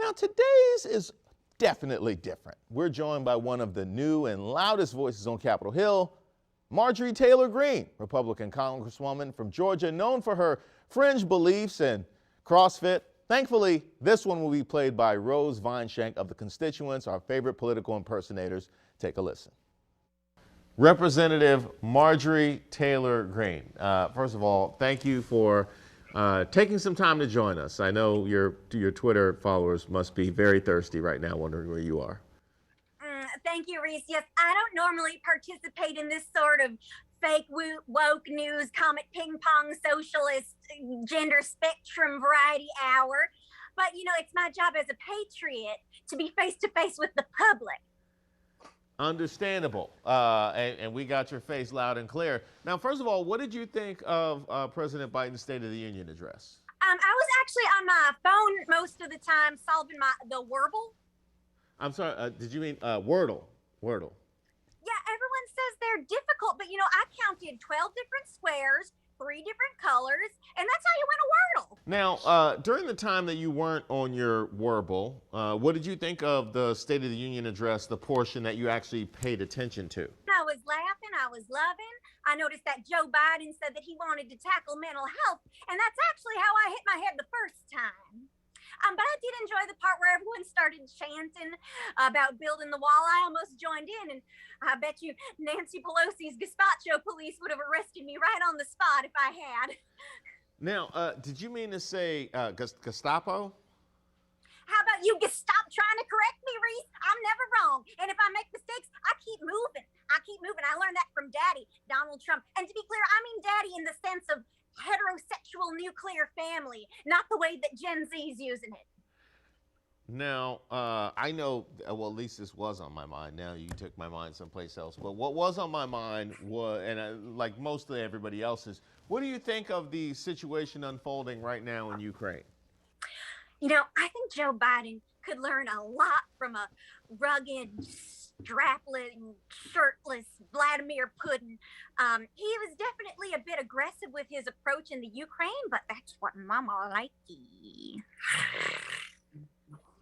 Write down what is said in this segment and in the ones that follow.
Now, today's is definitely different. We're joined by one of the new and loudest voices on Capitol Hill, Marjorie Taylor Greene, Republican Congresswoman from Georgia, known for her fringe beliefs and CrossFit. Thankfully, this one will be played by Rose Vineshank of the Constituents, our favorite political impersonators. Take a listen. Representative Marjorie Taylor Greene, first of all, thank you for taking some time to join us. I know your Twitter followers must be very thirsty right now, wondering where you are. Thank you, Reese. Yes, I don't normally participate in this sort of fake woke news, comet ping pong, socialist, gender spectrum variety hour. But, you know, it's my job as a patriot to be face to face with the public. Understandable. And we got your face loud and clear. Now, first of all, what did you think of President Biden's State of the Union address? I was actually on my phone most of the time solving the Wordle. I'm sorry, did you mean Wordle? Wordle. Yeah, everyone says they're difficult, but you know, I counted 12 different squares, 3 different colors, and that's how you win a Wordle. Now, during the time that you weren't on your Wordle, what did you think of the State of the Union address, the portion that you actually paid attention to? I was laughing, I was loving. I noticed that Joe Biden said that he wanted to tackle mental health, and that's actually how I hit my head the first time. But I did enjoy the part where everyone started chanting about building the wall. I almost joined in, and I bet you Nancy Pelosi's gazpacho police would have arrested me right on the spot if I had. Now, did you mean to say Gestapo? How about you stop trying to correct me, Reese? I'm never wrong. And if I make mistakes, I keep moving. I learned that from Daddy, Donald Trump. And to be clear, I mean Daddy in the sense of heterosexual nuclear family, not the way that Gen Z's using it. Now, I know, well, at least this was on my mind. Now you took my mind someplace else. But what was on my mind was, and like mostly everybody else's, what do you think of the situation unfolding right now in Ukraine? You know, I think Joe Biden could learn a lot from a rugged, strapless, shirtless Vladimir Putin. He was definitely a bit aggressive with his approach in the Ukraine, but that's what Mama likey.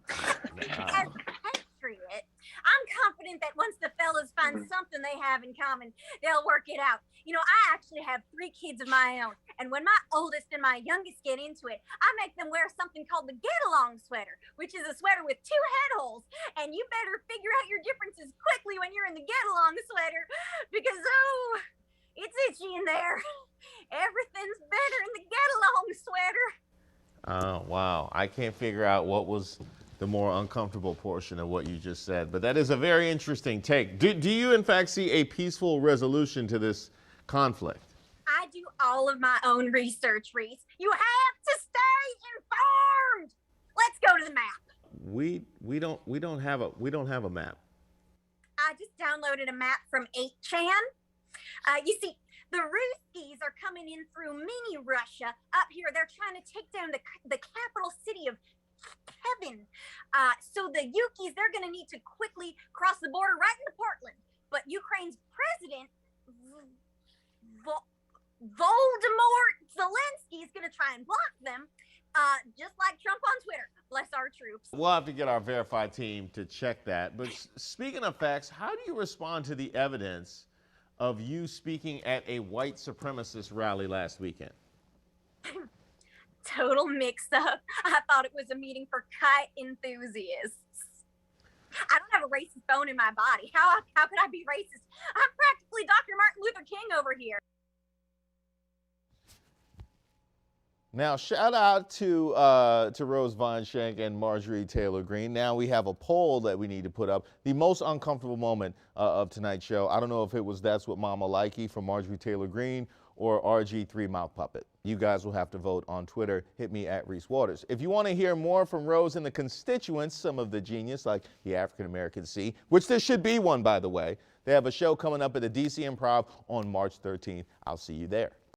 As a patriot, I'm confident that once the fellas find something they have in common, they'll work it out. You know, I actually have 3 kids of my own, and when my oldest and my youngest get into it, I make them wear something called the get-along sweater, which is a sweater with 2 head holes, and you better figure out your differences quickly when you're in the get-along sweater, because, oh, it's itchy in there. Everything's better in the get-along sweater. Oh, wow. I can't figure out what was the more uncomfortable portion of what you just said, but that is a very interesting take. Do you in fact see a peaceful resolution to this conflict? I do all of my own research, Reese. You have to stay informed. Let's go to the map. We don't have a map. I just downloaded a map from 8chan. You see, the Ruskies are coming in through mini Russia up here. They're trying to take down the capital city of Kevin. So the Yukis, they're going to need to quickly cross the border right into Portland. But Ukraine's president, Voldemort Zelensky, is going to try and block them, just like Trump on Twitter. Bless our troops. We'll have to get our verified team to check that. But speaking of facts, how do you respond to the evidence of you speaking at a white supremacist rally last weekend? Total mix-up. I thought it was a meeting for kite enthusiasts. I don't have a racist bone in my body. How could I be racist? I'm practically Dr. Martin Luther King over here. Now, shout out to Rose Vineshank and Marjorie Taylor Greene. Now we have a poll that we need to put up. The most uncomfortable moment of tonight's show. I don't know if it was That's What Mama Likey from Marjorie Taylor Greene or RG3 Mouth Puppet. You guys will have to vote on Twitter. Hit me at Reese Waters. If you want to hear more from Rose and the constituents, some of the genius like the African American C, which there should be one, by the way, they have a show coming up at the DC Improv on March 13th. I'll see you there.